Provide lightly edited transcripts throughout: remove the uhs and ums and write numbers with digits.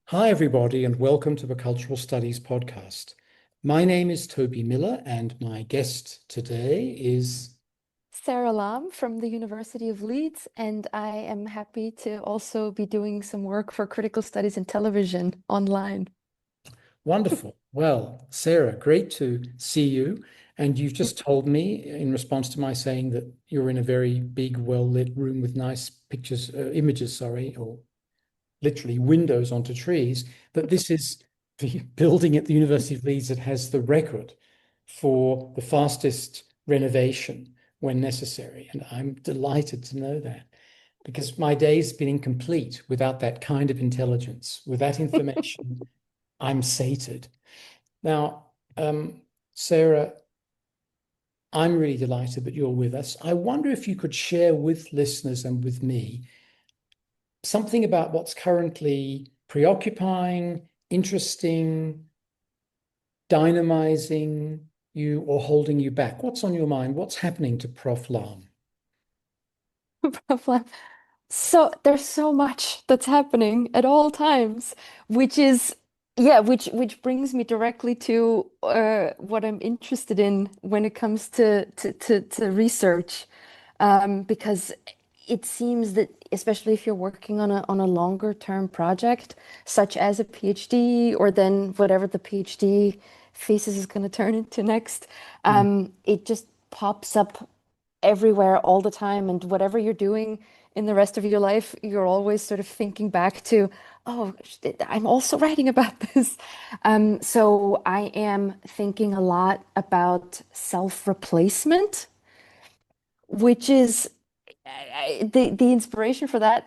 Hi, everybody, and welcome to the Cultural Studies podcast. My name is Toby Miller, and my guest today is Sarah Lahm from the University of Leeds, and I am happy to also be doing some work for critical studies in television online. wonderful. Well, Sarah, great to see you. And you've just told me in response to my saying that you're in a very big, well-lit room with nice pictures, images, sorry, or literally windows onto trees, that this is the building at the University of Leeds that has the record for the fastest renovation when necessary. And I'm delighted to know that because my day's been incomplete without that kind of intelligence. With that information, I'm sated. Now, Sarah, I'm really delighted that you're with us. I wonder if you could share with listeners and with me something about what's currently preoccupying, interesting, dynamizing you, or holding you back. What's on your mind? What's happening to Prof. Lahm? Problem. So there's so much that's happening at all times, which is yeah, which brings me directly to what I'm interested in when it comes to research, because it seems that especially if you're working on a longer term project, such as a PhD or then whatever the PhD thesis is going to turn into next, Mm. it just pops up everywhere all the time. And whatever you're doing in the rest of your life, you're always sort of thinking back to, oh, I'm also writing about this. So I am thinking a lot about self-replacement, which is the inspiration for that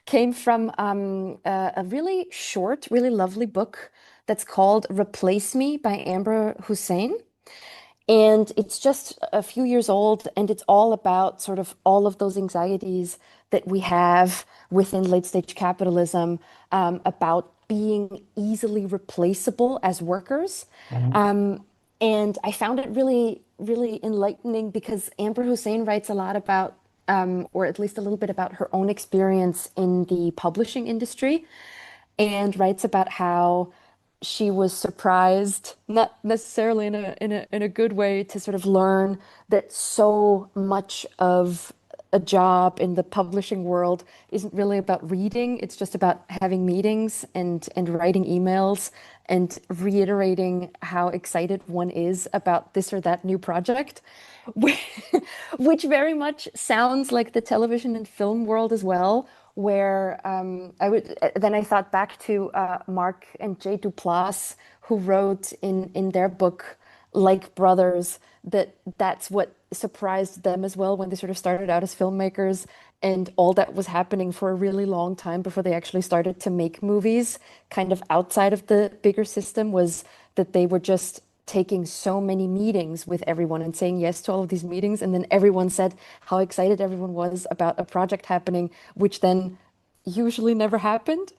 came from a really short, really lovely book that's called Replace Me by Amber Hussein. And it's just a few years old, and it's all about sort of all of those anxieties that we have within late stage capitalism, about being easily replaceable as workers. Mhm. Um, and I found it really, really enlightening because Amber Hussein writes a lot about, or at least a little bit about her own experience in the publishing industry and writes about how she was surprised, not necessarily in a good way, to sort of learn that so much of a job in the publishing world isn't really about reading. It's just about having meetings and writing emails and reiterating how excited one is about this or that new project, which very much sounds like the television and film world as well, where I would then I thought back to Mark and Jay Duplass, who wrote in their book Like Brothers, that's what surprised them as well when they sort of started out as filmmakers, and all that was happening for a really long time before they actually started to make movies, kind of outside of the bigger system, was that they were just taking so many meetings with everyone and saying yes to all of these meetings. And then everyone said how excited everyone was about a project happening, which then usually never happened.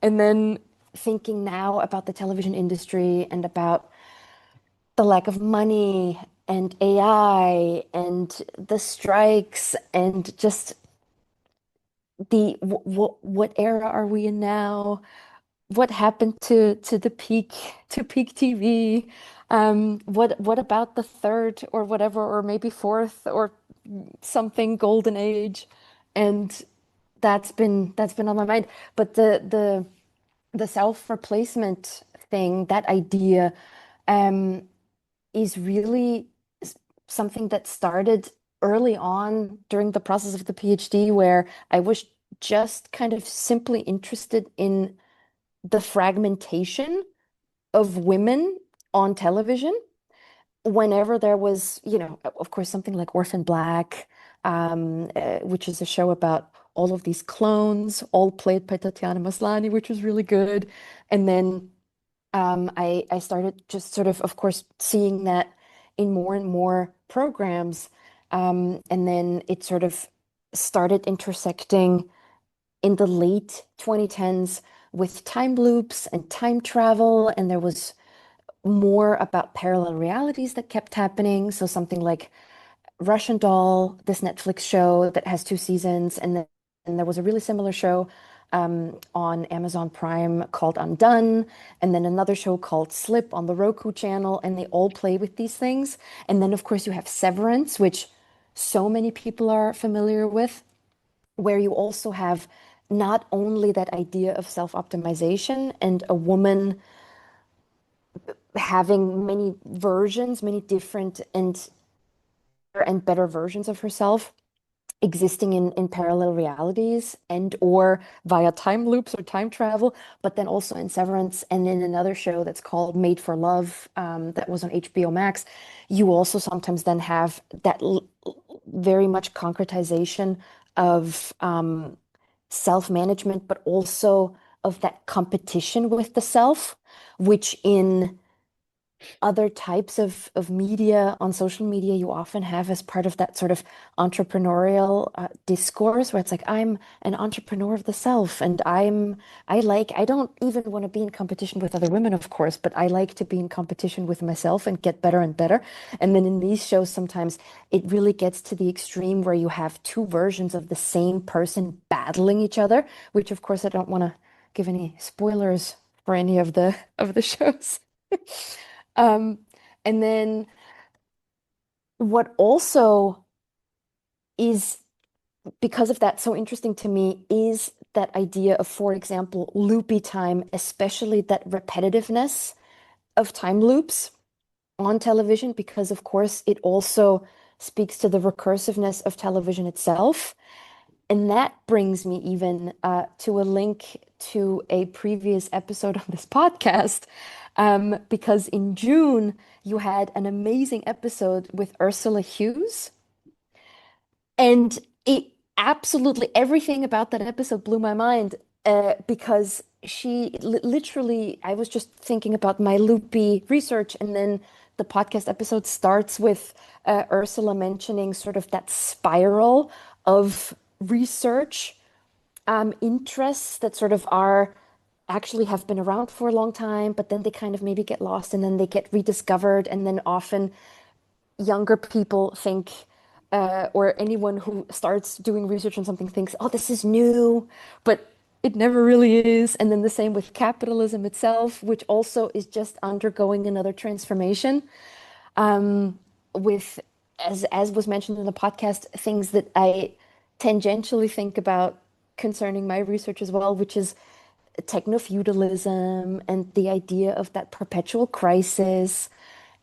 And then thinking now about the television industry and about the lack of money and AI and the strikes and just the what era are we in now? What happened to the peak TV? What about the third or whatever, or maybe fourth or something golden age? And that's been on my mind. But the self-replacement thing, that idea, um, is really something that started early on during the process of the PhD, where I was just kind of simply interested in the fragmentation of women on television. Whenever there was, of course, something like Orphan Black, which is a show about all of these clones, all played by Tatiana Maslany, which was really good. And then I started just sort of course, seeing that in more and more programs. And then it sort of started intersecting in the late 2010s with time loops and time travel. And there was more about parallel realities that kept happening. So something like Russian Doll, this Netflix show that has two seasons, and then and there was a really similar show on Amazon Prime called Undone, and then another show called Slip on the Roku channel, and they all play with these things. And then, of course, you have Severance, which so many people are familiar with, where you also have not only that idea of self-optimization and a woman having many versions, many different and better versions of herself existing in parallel realities and or via time loops or time travel, but then also in Severance and in another show that's called Made for Love, that was on HBO Max, you also sometimes then have that very much concretization of self-management, but also of that competition with the self, which in other types of media on social media you often have as part of that sort of entrepreneurial discourse where it's like I'm an entrepreneur of the self and I don't even want to be in competition with other women, of course, but I like to be in competition with myself and get better and better. And then in these shows sometimes it really gets to the extreme where you have two versions of the same person battling each other, which of course I don't want to give any spoilers for any of the shows. Um, and then what also is, because of that, so interesting to me is that idea of, for example, loopy time, especially that repetitiveness of time loops on television, because of course it also speaks to the recursiveness of television itself. And that brings me even to a link to a previous episode of this podcast, because in June you had an amazing episode with Ursula Hughes, and it absolutely everything about that episode blew my mind because she literally, I was just thinking about my loopy research, and then the podcast episode starts with Ursula mentioning sort of that spiral of research interests that sort of are actually have been around for a long time, but then they kind of maybe get lost and then they get rediscovered. And then often younger people think, or anyone who starts doing research on something thinks, oh, this is new, but it never really is. And then the same with capitalism itself, which also is just undergoing another transformation. With, as was mentioned in the podcast, things that I tangentially think about concerning my research as well, which is techno-feudalism and the idea of that perpetual crisis.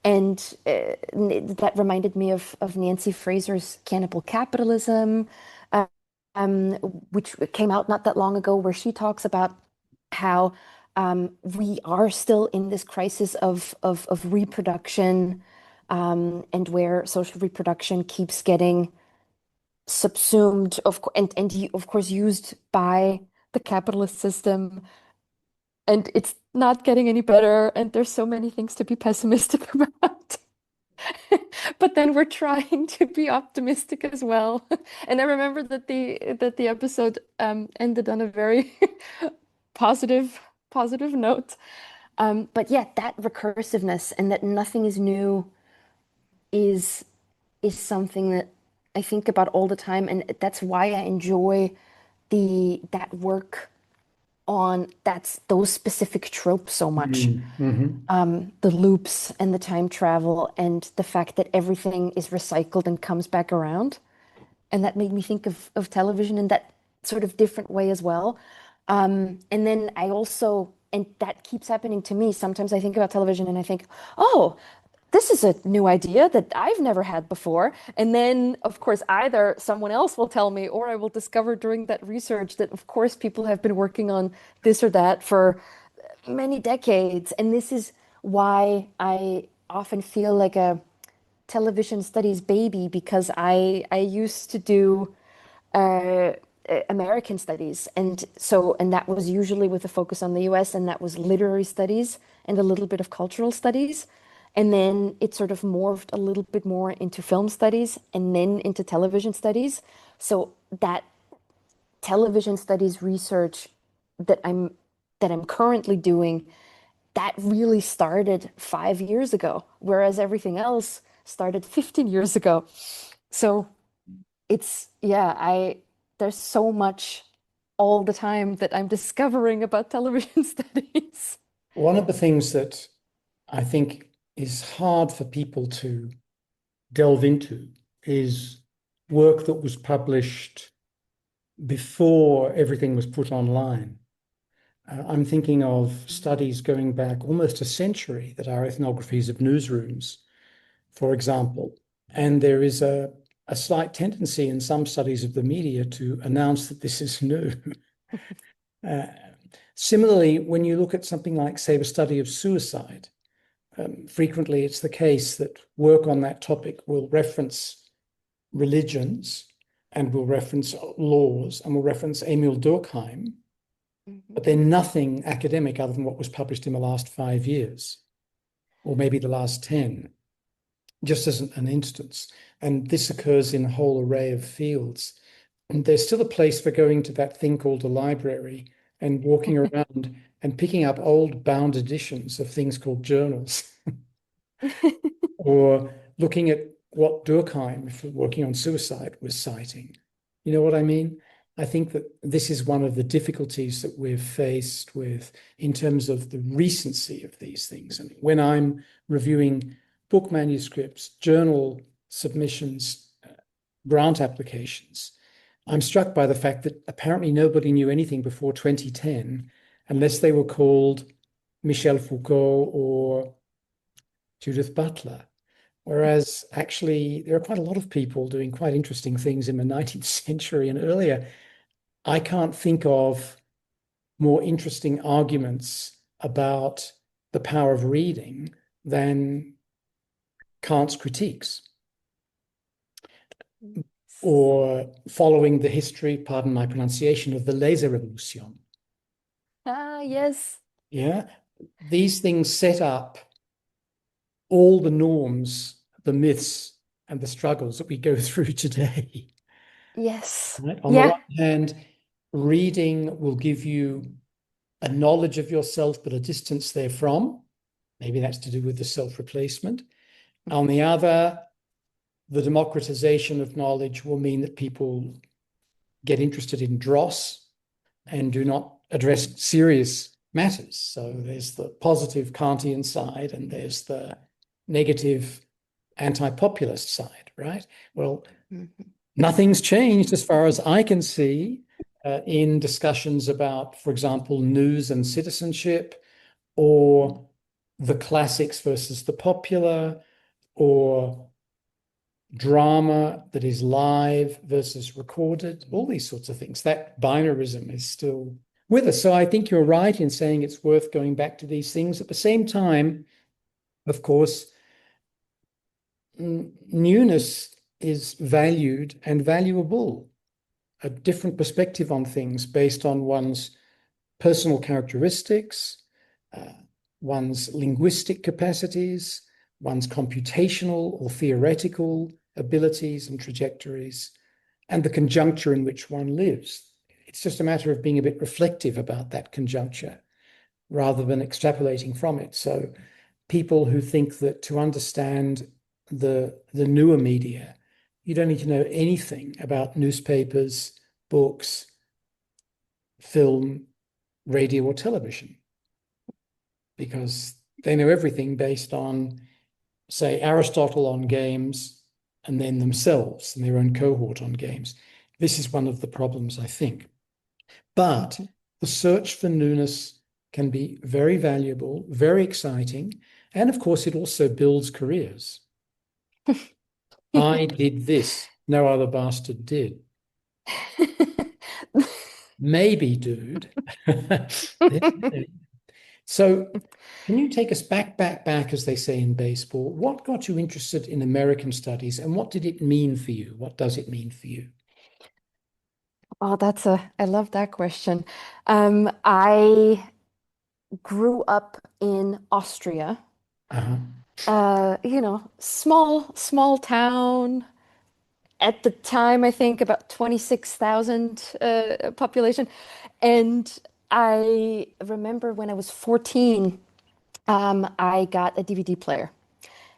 And that reminded me of Nancy Fraser's Cannibal Capitalism, uh, um, which came out not that long ago, where she talks about how we are still in this crisis of reproduction, and where social reproduction keeps getting subsumed, of course used by the capitalist system, and it's not getting any better, and there's so many things to be pessimistic about. But then we're trying to be optimistic as well. And I remember that the episode ended on a very positive positive note. But yeah, that recursiveness and that nothing is new is is something that I think about all the time, and that's why I enjoy the that work on that's those specific tropes so much. Mm-hmm. The loops and the time travel and the fact that everything is recycled and comes back around. And that made me think of television in that sort of different way as well. And then I also, and that keeps happening to me. Sometimes I think about television and I think, oh, this is a new idea that I've never had before. And then, of course, either someone else will tell me, or I will discover during that research that, of course, people have been working on this or that for many decades. And this is why I often feel like a television studies baby, because I used to do uh, American studies, and that was usually with a focus on the US, and that was literary studies and a little bit of cultural studies. And then it sort of morphed a little bit more into film studies and then into television studies. So that television studies research that I'm currently doing, that really started 5 years ago, whereas everything else started 15 years ago. So it's, yeah, there's so much. all the time that I'm discovering about television studies. One of the things that I think is hard for people to delve into is work that was published before everything was put online. I'm thinking of studies going back almost a century that are ethnographies of newsrooms, for example. And there is a slight tendency in some studies of the media to announce that this is new. Uh, Similarly, when you look at something like, say, the study of suicide, frequently it's the case that work on that topic will reference religions and will reference laws and will reference Emil Durkheim, Mhm. but then nothing academic other than what was published in the last 5 years, or maybe the last 10, just as an instance. And this occurs in a whole array of fields. And there's still a place for going to that thing called a library and walking around and picking up old bound editions of things called journals, or looking at what Durkheim, for working on suicide, was citing. You know what I mean? I think that this is one of the difficulties that we're faced with in terms of the recency of these things. And when I'm reviewing book manuscripts, journal submissions, grant applications, I'm struck by the fact that apparently nobody knew anything before 2010 unless they were called Michel Foucault or Judith Butler. Whereas actually, there are quite a lot of people doing quite interesting things in the 19th century and earlier. I can't think of more interesting arguments about the power of reading than Kant's critiques, or following the history, pardon my pronunciation, of the Leserevolution. Ah, yes. Yeah, these things set up all the norms, the myths, and the struggles that we go through today. Yes. Right? On the Yeah. one hand, reading will give you a knowledge of yourself, but a distance therefrom. Maybe that's to do with the self-replacement. On the other, the democratization of knowledge will mean that people get interested in dross and do not address serious matters. So there's the positive Kantian side and there's the negative anti-populist side, right? Well, Mhm. nothing's changed as far as I can see in discussions about, for example, news and citizenship, or the classics versus the popular, or drama that is live versus recorded, all these sorts of things. That binarism is still with us. So I think you're right in saying it's worth going back to these things. At the same time, of course, newness is valued and valuable. A different perspective on things based on one's personal characteristics, uh, one's linguistic capacities, one's computational or theoretical abilities and trajectories, and the conjuncture in which one lives. It's just a matter of being a bit reflective about that conjuncture rather than extrapolating from it. So people who think that to understand the newer media, you don't need to know anything about newspapers, books, film, radio, or television, because they know everything based on, say, Aristotle on games and then themselves and their own cohort on games. This is one of the problems, I think. But Mhm. the search for newness can be very valuable, very exciting. And of course, it also builds careers. I did this, no other bastard did. Maybe, dude. So, can you take us back, as they say in baseball? What got you interested in American studies and what did it mean for you? What does it mean for you? Oh, I love that question. I grew up in Austria. Uh-huh. Small town. At the time, I think about 26,000 population. And I remember when I was 14, I got a DVD player,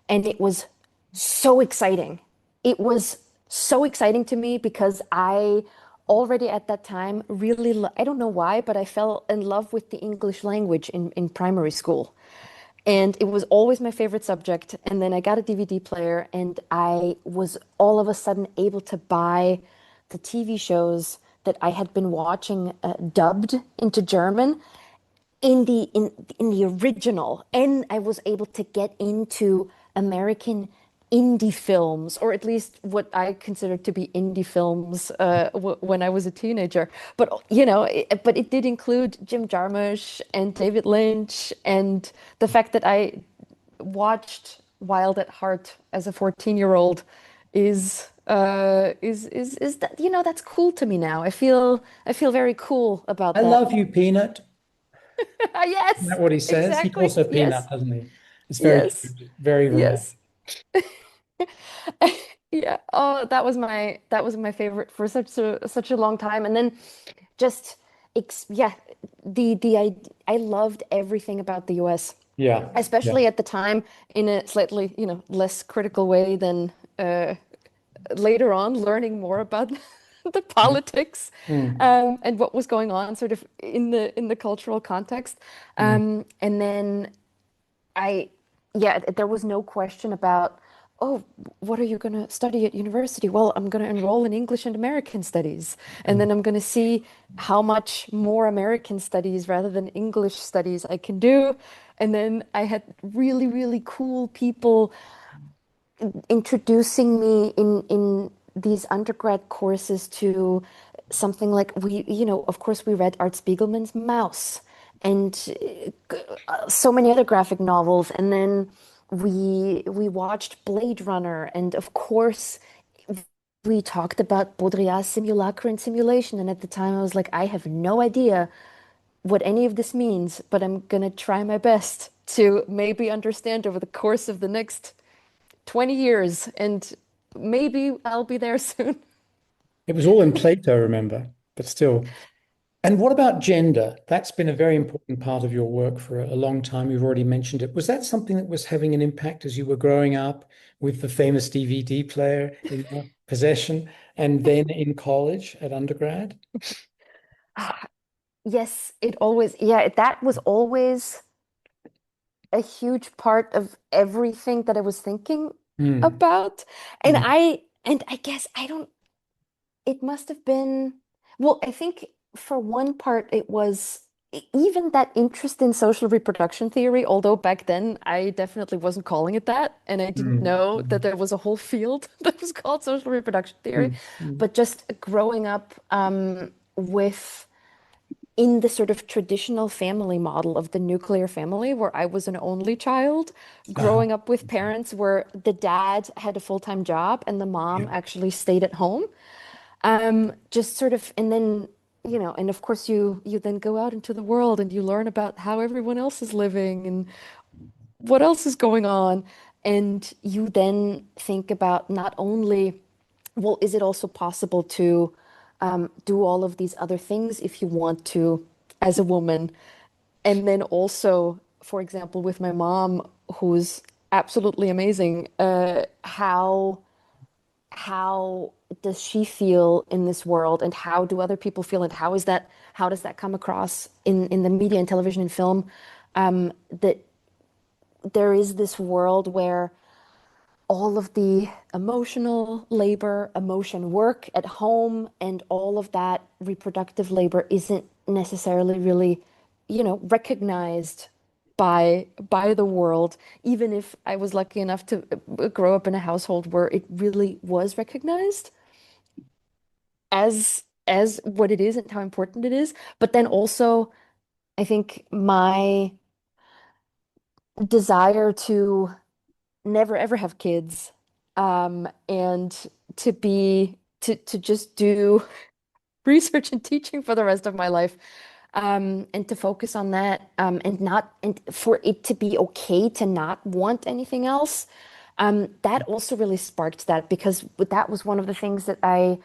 and it was so exciting. It was so exciting to me because I already at that time really, I don't know why, but I fell in love with the English language in primary school. And it was always my favorite subject. And then I got a DVD player, and I was all of a sudden able to buy the TV shows that I had been watching dubbed into German in the original, and I was able to get into American indie films, or at least what I considered to be indie films w when I was a teenager. But but it did include Jim Jarmusch and David Lynch, and the fact that I watched Wild at Heart as a 14-year-old is that that's cool to me now. I feel very cool about I that. love you, Peanut. Isn't Yes, that what he says? He calls exactly. her Peanut, Yes, doesn't he? It's very yes, cute, very romantic. yes. Yeah. Oh, that was my favorite for such a long time. And then just yeah, I loved everything about the US, Yeah, yeah. especially at the time in a slightly, less critical way than uh later on, learning more about the politics Mm, and what was going on sort of in the cultural context. mm. And then I, yeah, there was no question about, oh, what are you going to study at university? Well, I'm going to enroll in English and American studies. And Mm. then I'm going to see how much more American studies rather than English studies I can do. And then I had really, really cool people introducing me in these undergrad courses to something like of course we read Art Spiegelman's Mouse and so many other graphic novels, and then we watched Blade Runner, and of course we talked about Baudrillard's Simulacra and Simulation. And at the time I was like, I have no idea what any of this means, but I'm gonna try my best to maybe understand over the course of the next 20 years, and maybe I'll be there soon. It was all in Plato, remember, but still. And what about gender? That's been a very important part of your work for a long time. You've already mentioned it. Was that something that was having an impact as you were growing up with the famous DVD player in your possession and then in college at undergrad? Yes, yeah, that was always a huge part of everything that I was thinking Mm, about. And mm, I guess I don't, it must have been, well, I think for one part, it was even that interest in social reproduction theory, although back then I definitely wasn't calling it that. And I didn't mm, know that mm, there was a whole field that was called social reproduction theory. mm, mm. But just growing up with in the sort of traditional family model of the nuclear family, where I was an only child, Uh-huh. growing up with parents where the dad had a full-time job and the mom Yeah. actually stayed at home. Just sort of, and then, and of course you then go out into the world and you learn about how everyone else is living and what else is going on. And you then think about not only, well, is it also possible to do all of these other things if you want to as a woman? And then also, for example, with my mom, who's absolutely amazing, how does she feel in this world, and how do other people feel, and how does that come across in the media and television and film, that there is this world where all of the emotional labor, emotion work at home, and all of that reproductive labor isn't necessarily really, recognized by the world, even if I was lucky enough to grow up in a household where it really was recognized as what it is and how important it is. But then also, I think my desire to never ever have kids, and to just do research and teaching for the rest of my life, and to focus on that, and for it to be okay to not want anything else. That also really sparked that, because that was one of the things that I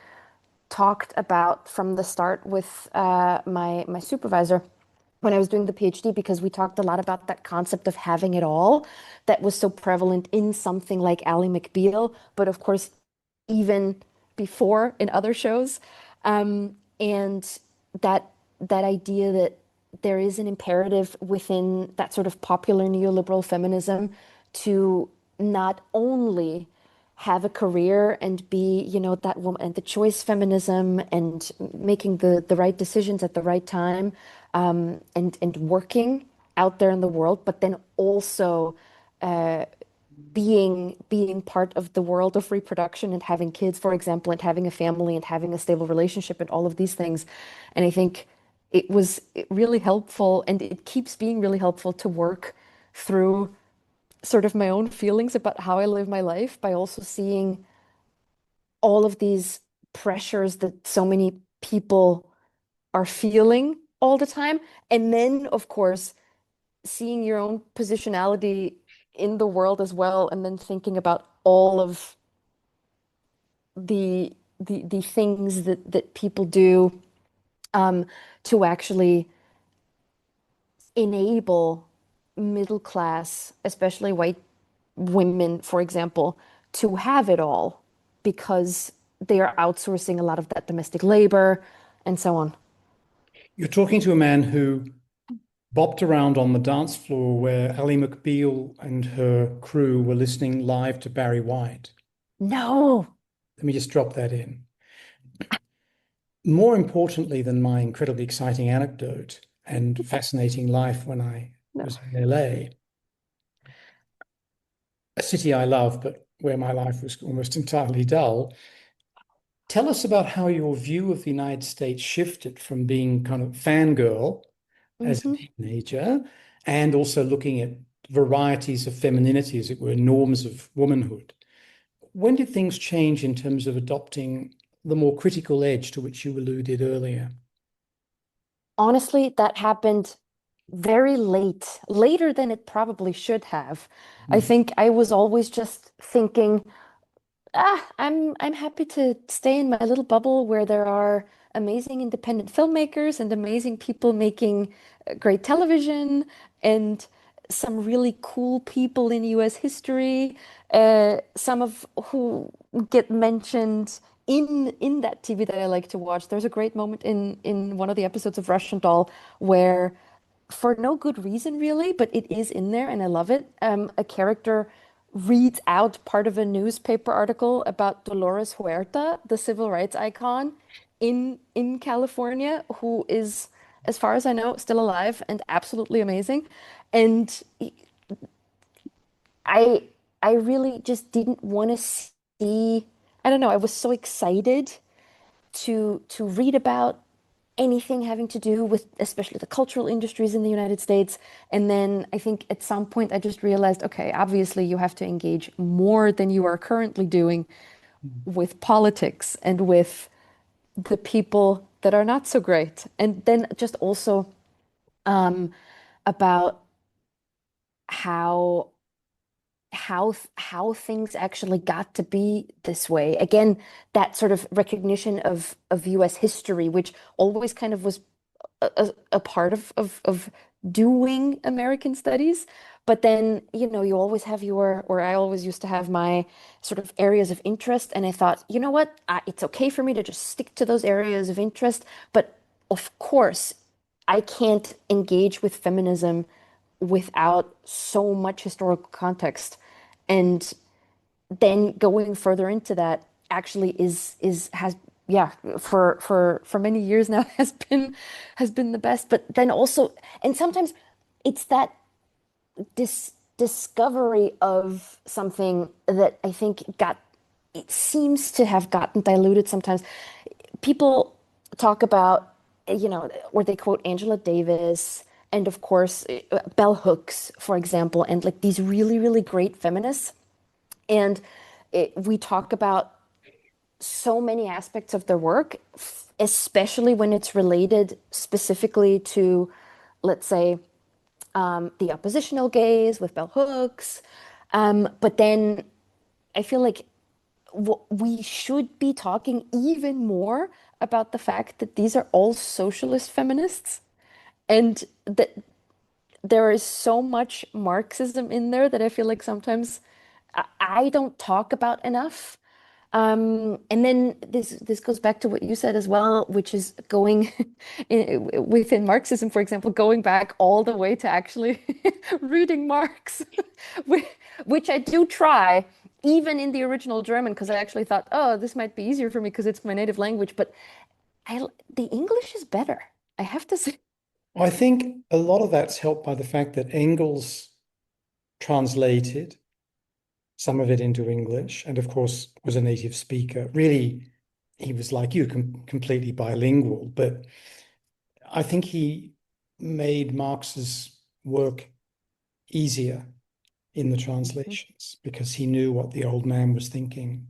talked about from the start with my supervisor when I was doing the PhD, because we talked a lot about that concept of having it all that was so prevalent in something like Ally McBeal, but of course, even before in other shows. And that idea that there is an imperative within that sort of popular neoliberal feminism to not only have a career and be, that woman and the choice feminism and making the right decisions at the right time, and working out there in the world, but then also being part of the world of reproduction and having kids, for example, and having a family and having a stable relationship and all of these things. And I think it was really helpful, and it keeps being really helpful to work through sort of my own feelings about how I live my life by also seeing all of these pressures that so many people are feeling all the time. And then, of course, seeing your own positionality in the world as well, and then thinking about all of the things that people do, um, to actually enable middle class, especially white women, for example, to have it all because they are outsourcing a lot of that domestic labor and so on. You're talking to a man who bopped around on the dance floor where Ally McBeal and her crew were listening live to Barry White. No, Let me just drop that in. More importantly than my incredibly exciting anecdote and fascinating life when I no. was in LA, a city I love, but where my life was almost entirely dull. Tell us about how your view of the United States shifted from being kind of fangirl as a Hmm. teenager and also looking at varieties of femininity, as it were, norms of womanhood. When did things change in terms of adopting the more critical edge to which you alluded earlier? Honestly, that happened very late, later than it probably should have. I Mm. think I was always just thinking, I'm happy to stay in my little bubble where there are amazing independent filmmakers and amazing people making great television and some really cool people in US history, some of who get mentioned in that TV that I like to watch. There's a great moment in one of the episodes of Russian Doll where, for no good reason really, but it is in there and I love it. A character reads out part of a newspaper article about Dolores Huerta, the civil rights icon in California, who is, as far as I know, still alive and absolutely amazing. And I I really just didn't want to see, I don't know, I was so excited to read about anything having to do with especially the cultural industries in the United States. And then I think at some point I just realized, okay, obviously you have to engage more than you are currently doing with politics and with the people that are not so great. And then just also about how how things actually got to be this way. Again, that sort of recognition of US history, which always kind of was a part of doing American studies. But then, you always have or I always used to have my sort of areas of interest. And I thought, you know what? It's okay for me to just stick to those areas of interest. But of course, I can't engage with feminism without so much historical context. And then going further into that actually is has yeah, for many years now has been the best. But then also, and sometimes it's that discovery of something that I think it seems to have gotten diluted sometimes. People talk about, or they quote Angela Davis and of course Bell Hooks, for example, and like these really, really great feminists. And we talk about so many aspects of their work, especially when it's related specifically to, let's say, the oppositional gaze with bell hooks. But then I feel like we should be talking even more about the fact that these are all socialist feminists and that there is so much Marxism in there that I feel like sometimes I don't talk about enough. And then this goes back to what you said as well, which is going within Marxism, for example, going back all the way to actually reading Marx, whi- which I do try, even in the original German, because I actually thought, oh, this might be easier for me because it's my native language. But the English is better, I have to say. I think a lot of that's helped by the fact that Engels translated some of it into English, and of course was a native speaker. Really, he was like you, completely bilingual. But I think he made Marx's work easier in the Mhm. translations because he knew what the old man was thinking.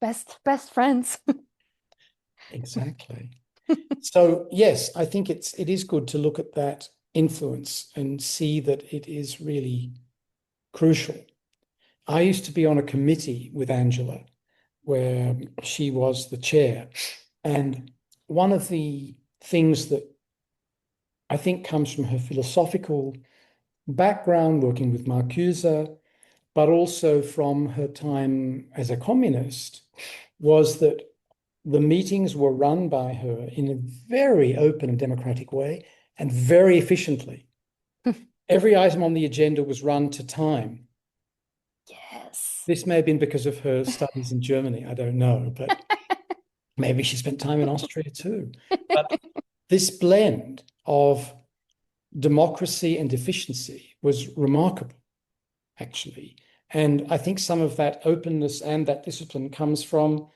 Best friends. Exactly. So yes, I think it is good to look at that influence and see that it is really crucial. I used to be on a committee with Angela where she was the chair. And one of the things that I think comes from her philosophical background working with Marcuse, but also from her time as a communist, was that the meetings were run by her in a very open and democratic way and very efficiently. Every item on the agenda was run to time. Yes. This may have been because of her studies in Germany, I don't know, but maybe she spent time in Austria too. But this blend of democracy and efficiency was remarkable, actually. And I think some of that openness and that discipline comes from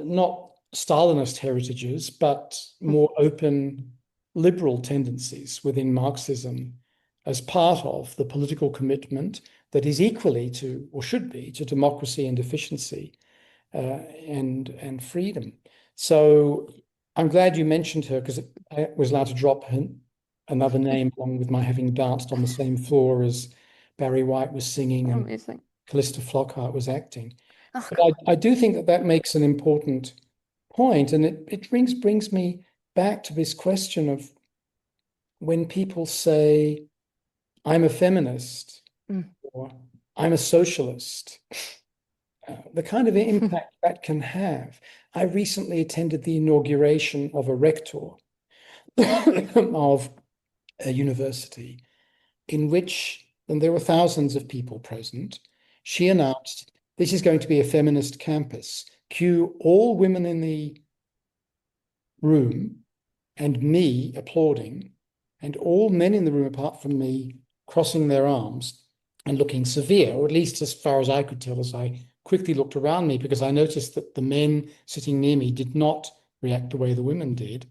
not Stalinist heritages, but more open liberal tendencies within Marxism as part of the political commitment that is equally to, or should be, to democracy and efficiency and freedom. So I'm glad you mentioned her because I was allowed to drop another name along with my having danced on the same floor as Barry White was singing and Amazing. Callista Flockhart was acting. Oh, But God. I do think that that makes an important point, and it brings me back to this question of when people say, I'm a feminist Mm. or I'm a socialist, the kind of impact that can have. I recently attended the inauguration of a rector of a university in which, and there were thousands of people present, she announced this is going to be a feminist campus. Cue all women in the room and me applauding, and all men in the room apart from me crossing their arms and looking severe, or at least as far as I could tell, as I quickly looked around me, because I noticed that the men sitting near me did not react the way the women did.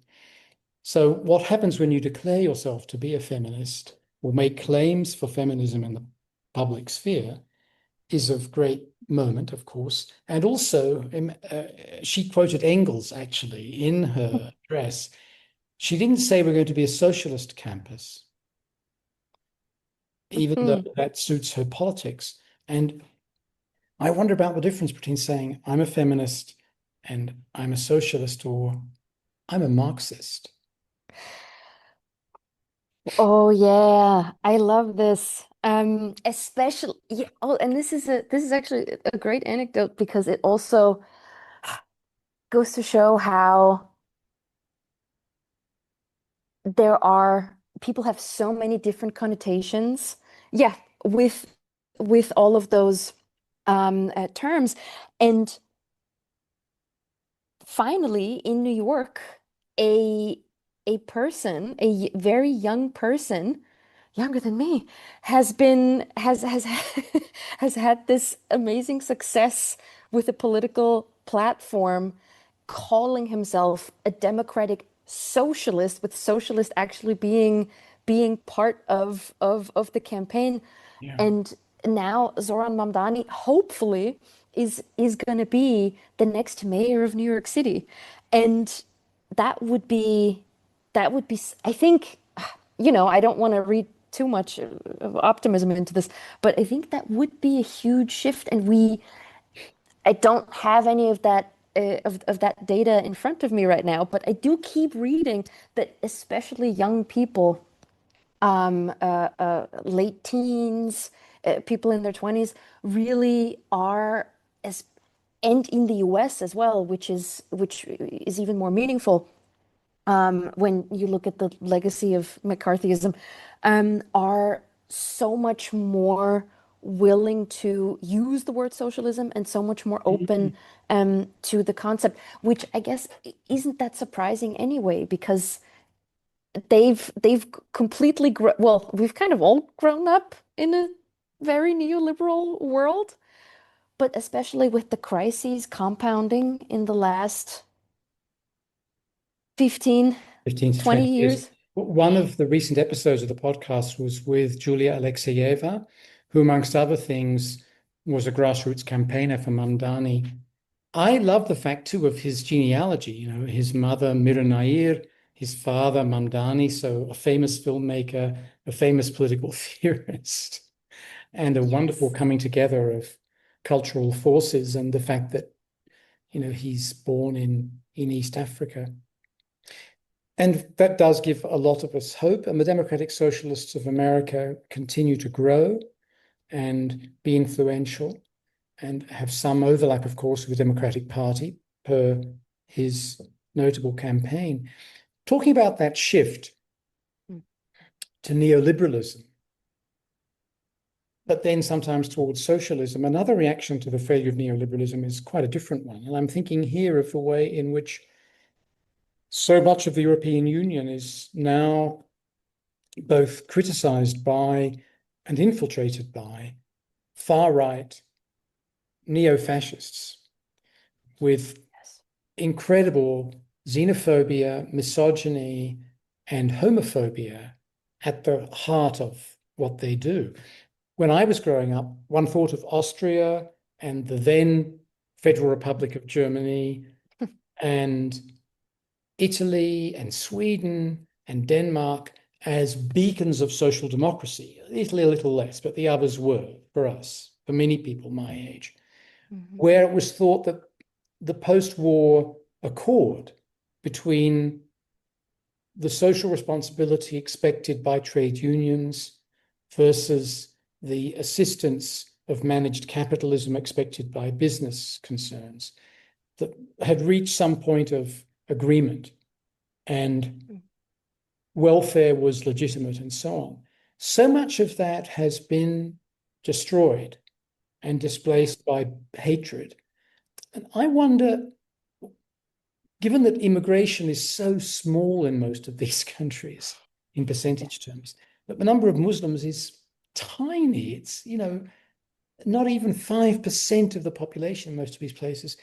So, what happens when you declare yourself to be a feminist or make claims for feminism in the public sphere is of great moment, of course. And also, she quoted Engels actually in her address. She didn't say we're going to be a socialist campus, even though Mhm. that suits her politics. And I wonder about the difference between saying I'm a feminist and I'm a socialist or I'm a Marxist. Oh yeah, I love this. Especially yeah, oh, and this is actually a great anecdote because it also goes to show how there are people have so many different connotations. Yeah, with all of those terms. And finally, in New York, a very young person, younger than me, has has had this amazing success with a political platform, calling himself a democratic socialist, with socialist actually being part of the campaign. Yeah. And now Zoran Mamdani hopefully is going to be the next mayor of New York City. And that would be I think, I don't want to read too much of optimism into this, but I think that would be a huge shift. And I don't have any of that of that data in front of me right now, but I do keep reading that especially young people late teens, people in their 20s really are as and in the US as well, which is even more meaningful when you look at the legacy of McCarthyism, are so much more willing to use the word socialism and so much more Mm. open to the concept, which I guess isn't that surprising anyway, because they've completely well, we've kind of all grown up in a very neoliberal world, but especially with the crises compounding in the last 15, 15 to 20 20 years. years. One of the recent episodes of the podcast was with Julia Alexeyeva, who, amongst other things, was a grassroots campaigner for Mamdani. I love the fact, too, of his genealogy. You know, his mother, Mira Nair, his father, Mamdani, so a famous filmmaker, a famous political theorist, and a wonderful Yes. coming together of cultural forces, and the fact that, you know, he's born in East Africa. And that does give a lot of us hope. And the Democratic Socialists of America continue to grow and be influential and have some overlap, of course, with the Democratic Party per his notable campaign. Talking about that shift Mm. to neoliberalism, but then sometimes towards socialism, another reaction to the failure of neoliberalism is quite a different one. And I'm thinking here of the way in which so much of the European Union is now both criticized by and infiltrated by far right neo fascists with Yes. incredible xenophobia, misogyny, and homophobia at the heart of what they do. When I was growing up, one thought of Austria and the then Federal Republic of Germany and Italy and Sweden and Denmark as beacons of social democracy. Italy a little less, but the others were for us, for many people my age, Mhm. where it was thought that the post-war accord between the social responsibility expected by trade unions versus the assistance of managed capitalism expected by business concerns that had reached some point of agreement and Mm. welfare was legitimate and so on. So much of that has been destroyed and Yeah. displaced by hatred. And I wonder, given that immigration is so small in most of these countries in Yeah. percentage terms, but the number of Muslims is tiny. It's, you know, not even 5% of the population in most of these places.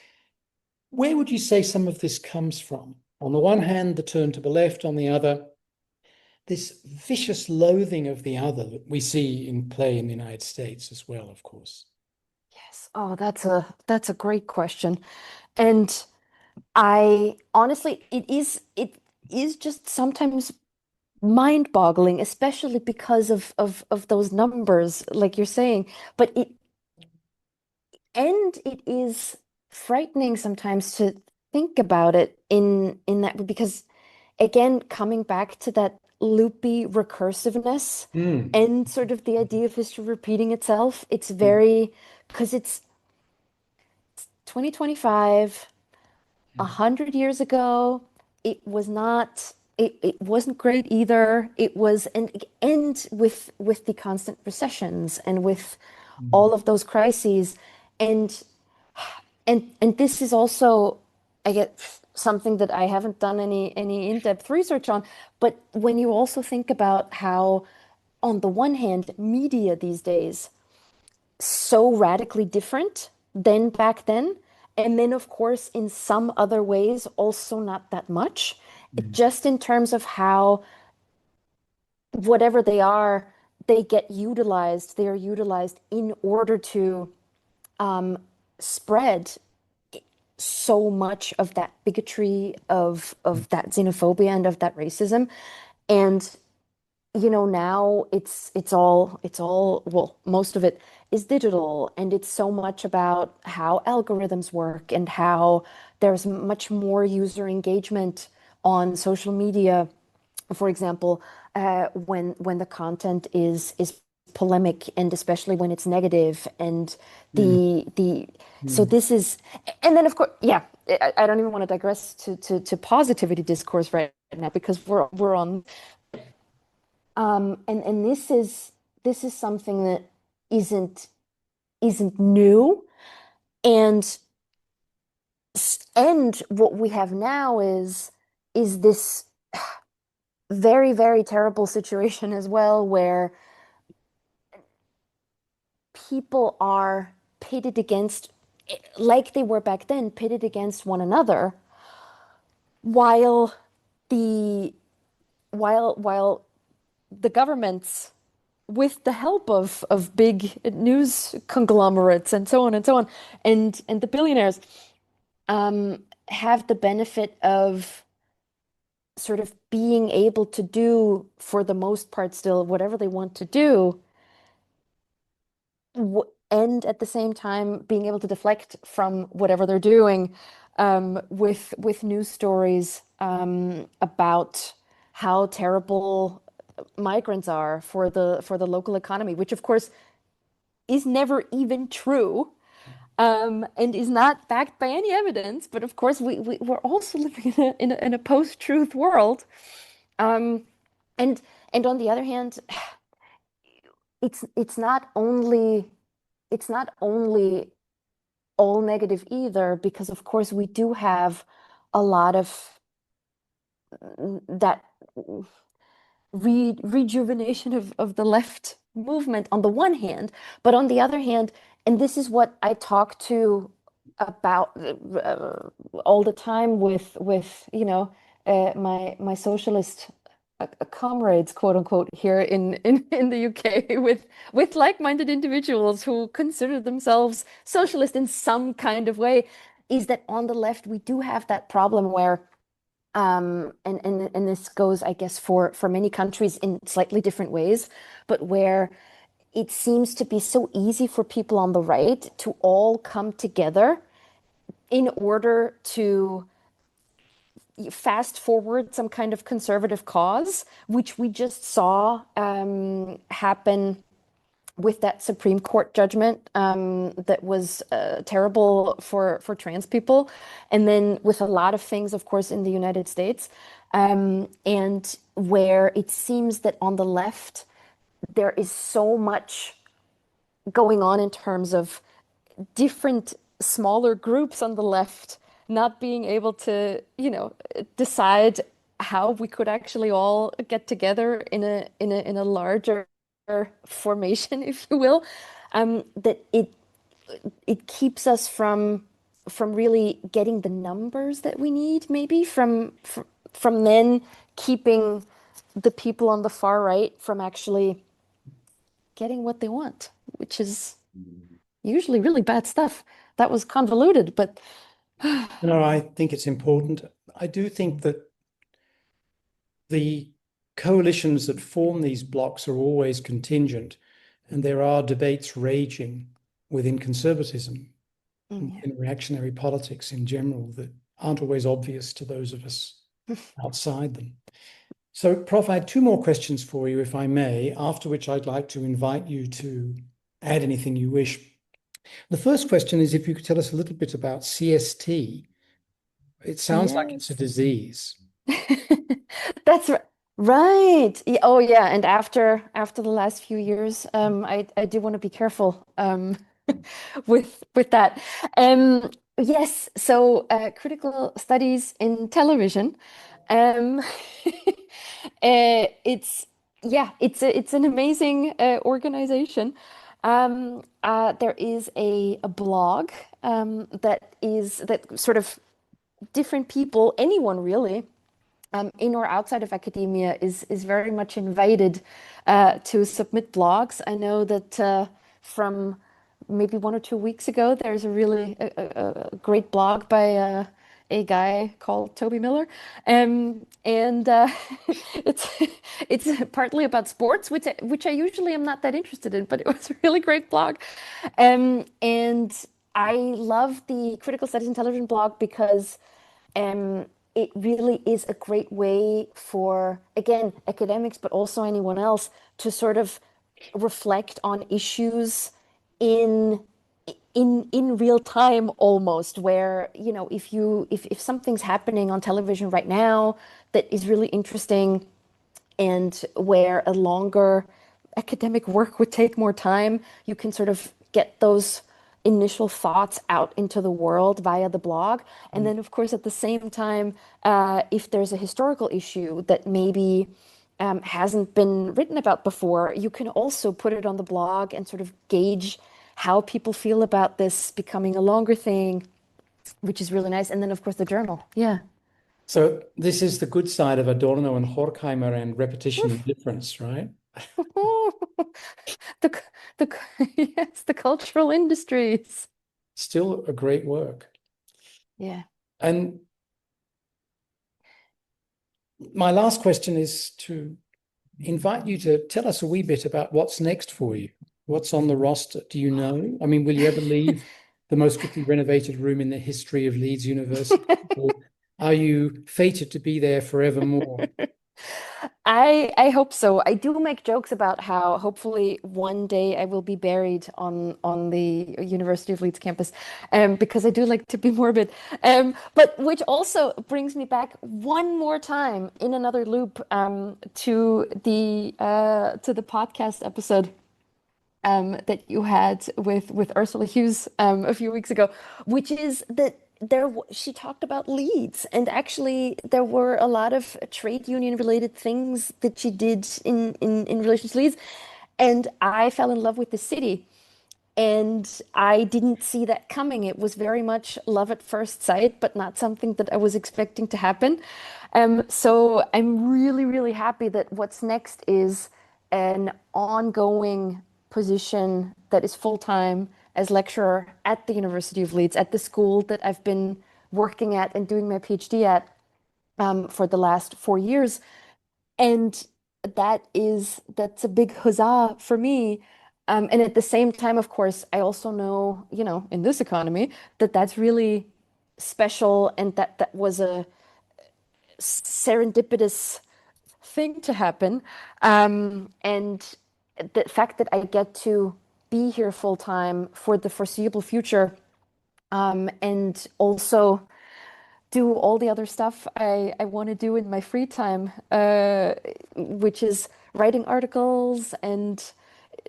Where would you say some of this comes from? On the one hand, the turn to the left, on the other, this vicious loathing of the other that we see in play in the United States as well, of course. Yes. Oh, that's a great question. And I honestly, it is just sometimes mind-boggling, especially because of those numbers, like you're saying. But it is frightening sometimes to think about it in that, because again, coming back to that loopy recursiveness Mm. and sort of the idea of history repeating itself, it's Mm. very, because it's 2025, Yeah. 100 years ago, it wasn't great either. It was, and with the constant recessions and with Mm. all of those crises, and and this is also, I get something that I haven't done any in-depth research on, but when you also think about how, on the one hand, media these days so radically different than back then, and then of course in some other ways also not that much, Mm. just in terms of how whatever they are, they are utilized in order to um, spread so much of that bigotry, of that xenophobia and of that racism. And now it's all, well, most of it is digital, and it's so much about how algorithms work and how there's much more user engagement on social media, for example, when the content is polemic, and especially when it's negative, and Mm, the so mm, this is, and then of course, yeah, I don't even want to digress to positivity discourse right now because we're on, and this is something that isn't isn't new, and and what we have now is this very, very terrible situation as well, where people are pitted against, like they were back then, pitted against one another, while the while the governments, with the help of big news conglomerates and so on and so on, and the billionaires, have the benefit of sort of being able to do, for the most part, still whatever they want to do, and at the same time being able to deflect from whatever they're doing, with news stories, about how terrible migrants are for the local economy, which of course is never even true, and is not backed by any evidence. But of course, we're also living in a post-truth world. Um, and and on the other hand, it's not only it's not only all negative either, because of course we do have a lot of that rejuvenation of the left movement on the one hand, but on the other hand, and this is what I talk to about, all the time with my socialist comrades, quote unquote, here in the UK, with like-minded individuals who consider themselves socialist in some kind of way, is that on the left we do have that problem where, and this goes, I guess, for many countries in slightly different ways, but where it seems to be so easy for people on the right to all come together in order to fast forward some kind of conservative cause, which we just saw, happen with that Supreme Court judgment, that was terrible for trans people, and then with a lot of things, of course, in the United States, and where it seems that on the left there is so much going on in terms of different smaller groups on the left not being able to, decide how we could actually all get together in a larger formation, if you will, that it keeps us from really getting the numbers that we need, maybe from then keeping the people on the far right from actually getting what they want, which is usually really bad stuff. That was convoluted, but I think it's important. I do think that the coalitions that form these blocs are always contingent, and there are debates raging within conservatism and yeah. in reactionary politics in general that aren't always obvious to those of us outside them. So, Prof, I had two more questions for you, if I may, after which I'd like to invite you to add anything you wish. The first question is if you could tell us a little bit about CST. It sounds like it's a Yes. disease. That's right. Right. Oh yeah, and after the last few years, I do want to be careful, with that. Yes, so critical studies in television. Um, it's yeah, it's an amazing organization. There is a blog, that sort of different people, anyone really, in or outside of academia, is very much invited to submit blogs. I know that from maybe 1 or 2 weeks ago, there's a really a great blog by a guy called Toby Miller, and it's it's partly about sports, which I usually am not that interested in, but it was a really great blog, and I love the Critical Studies in Television blog because, it really is a great way for, again, academics, but also anyone else to sort of reflect on issues in in real time almost, where if something's happening on television right now that is really interesting and where a longer academic work would take more time, you can sort of get those initial thoughts out into the world via the blog. And then, of course, at the same time, if there's a historical issue that maybe hasn't been written about before, you can also put it on the blog and sort of gauge how people feel about this becoming a longer thing, which is really nice. And then, of course, the journal. Yeah. So this is the good side of Adorno and Horkheimer and repetition and difference, right? The the yes, the cultural industries. Still a great work. Yeah. And my last question is to invite you to tell us a wee bit about what's next for you. What's on the roster? Do you know? I mean, will you ever leave the most quickly renovated room in the history of Leeds University? Or are you fated to be there forevermore? I hope so. I do make jokes about how hopefully one day I will be buried on the University of Leeds campus, because I do like to be morbid. But which also brings me back one more time in another loop, to the podcast episode that you had with Ursula Hughes a few weeks ago, which is that she talked about Leeds, and actually there were a lot of trade union related things that she did in relation to Leeds, and I fell in love with the city. And I didn't see that coming. It was very much love at first sight, but not something that I was expecting to happen. So I'm really, really happy that what's next is an ongoing position that is full-time as lecturer at the University of Leeds, at the school that I've been working at and doing my PhD at, for the last 4 years. And that's a big huzzah for me. And at the same time, of course, I also know, in this economy, that that's really special, and that was a serendipitous thing to happen. And the fact that I get to be here full time for the foreseeable future, and also do all the other stuff I want to do in my free time, which is writing articles and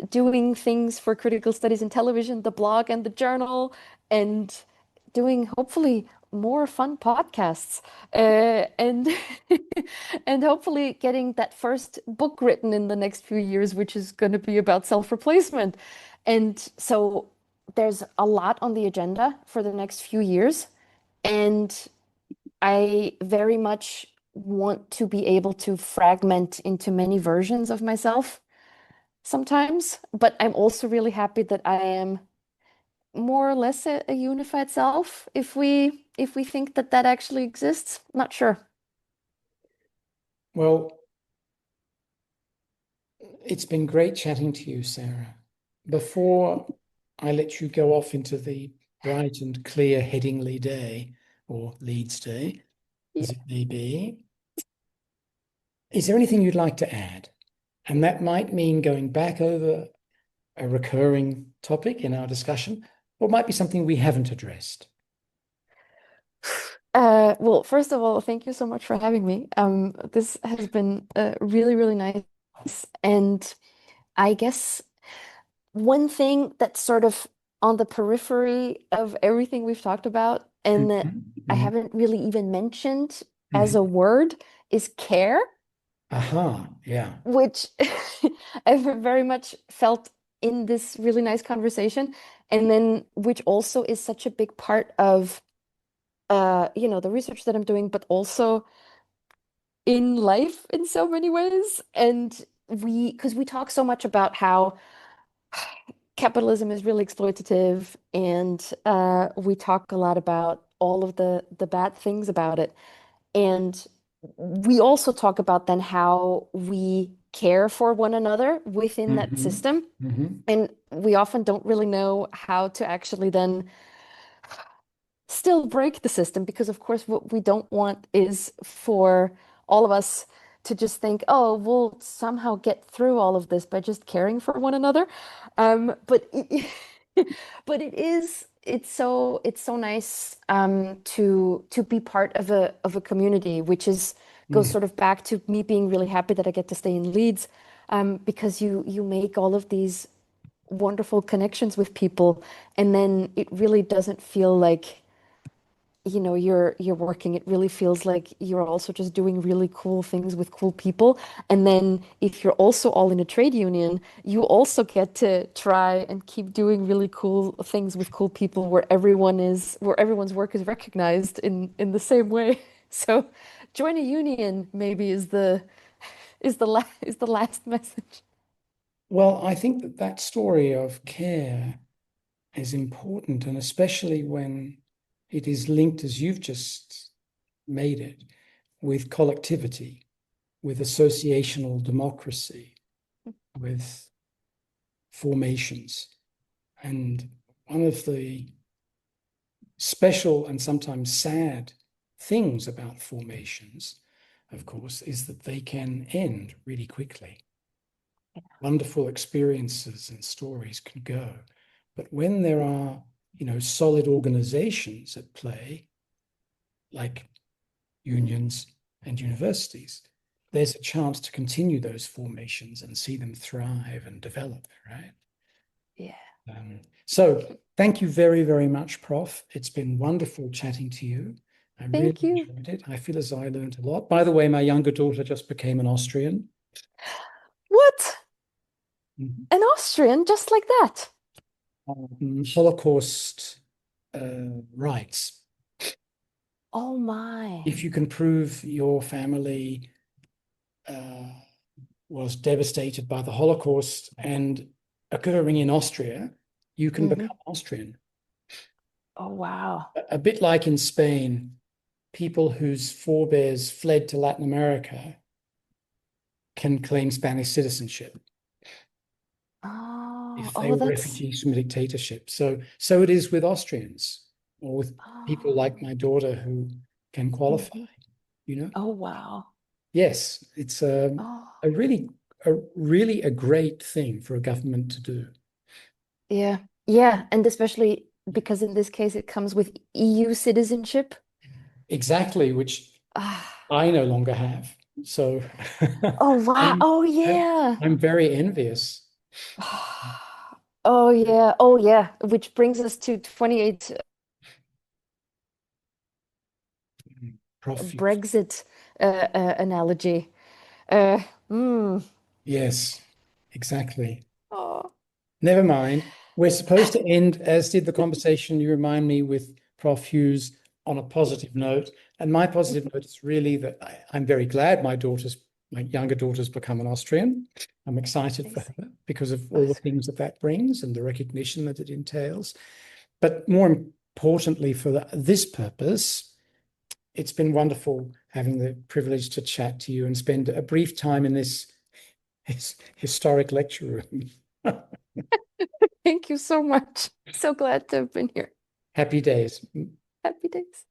doing things for critical studies in television, the blog and the journal, and doing hopefully more fun podcasts, and and hopefully getting that first book written in the next few years, which is going to be about self-replacement. And so there's a lot on the agenda for the next few years. And I very much want to be able to fragment into many versions of myself sometimes, but I'm also really happy that I am more or less a unified self, if we think that that actually exists. Not sure. Well, it's been great chatting to you, Sarah. Before I let you go off into the bright and clear Headingley day, or Leeds day, Yeah. as it may be, is there anything you'd like to add? And that might mean going back over a recurring topic in our discussion, or it might be something we haven't addressed. Well, first of all, thank you so much for having me. This has been really, really nice. And I guess one thing that's sort of on the periphery of everything we've talked about, and that Mhm, I mhm, haven't really even mentioned as a mhm. word, is care, Aha, yeah. which I've very much felt in this really nice conversation. And then, which also is such a big part of, the research that I'm doing, but also in life in so many ways. And because we talk so much about how capitalism is really exploitative, and we talk a lot about all of the bad things about it. And we also talk about then how we care for one another within that Hmm. system. Hmm. And we often don't really know how to actually then still break the system, because of course what we don't want is for all of us to just think, oh, we'll somehow get through all of this by just caring for one another. But but it's so nice to be part of a community, which is goes Mm. sort of back to me being really happy that I get to stay in Leeds, because you make all of these wonderful connections with people, and then it really doesn't feel like, you're working. It really feels like you're also just doing really cool things with cool people. And then if you're also all in a trade union, you also get to try and keep doing really cool things with cool people where everyone's work is recognized in the same way. So join a union maybe is the last message. Well, I think that that story of care is important, and especially when it is linked, as you've just made it, with collectivity, with associational democracy, with formations. And one of the special and sometimes sad things about formations, of course, is that they can end really quickly. Wonderful experiences and stories can go. But when there are, solid organizations at play, like unions and universities, there's a chance to continue those formations and see them thrive and develop, right? Yeah. So thank you very, very much, Prof. It's been wonderful chatting to you. I really Thank you. enjoyed it. I feel as I learned a lot. By the way, my younger daughter just became an Austrian. What? Mhm. An Austrian just like that? Holocaust rights. Oh my. If you can prove your family uh, was devastated by the Holocaust and occurring in Austria, you can Hmm. become Austrian. Oh wow. A bit like in Spain, people whose forebears fled to Latin America can claim Spanish citizenship Oh, if they oh, were that's refugees from a dictatorship. So it is with Austrians or with people like oh. my daughter who can qualify, Hmm. you know? Oh wow. Yes, it's Oh a really a great thing for a government to do. yeah. Yeah, and especially because in this case it comes with EU citizenship. Exactly, which Ah. I no longer have. So Oh wow. I'm Oh yeah. I'm very envious. Oh yeah. Oh yeah. Which brings us to 28 Prof. Brexit analogy. Uh, mm. Yes, exactly. Oh. Never mind. We're supposed to end, as did the conversation you remind me with Prof. Hughes, on a positive note. And my positive note is really that I'm very glad my younger daughter's become an Austrian. I'm excited for Amazing. her because of Oh, all the it's great. things that that brings and the recognition that it entails. But more importantly, for this purpose, it's been wonderful having the privilege to chat to you and spend a brief time in this historic lecture room. Thank you so much. So glad to have been here. Happy days. Happy days.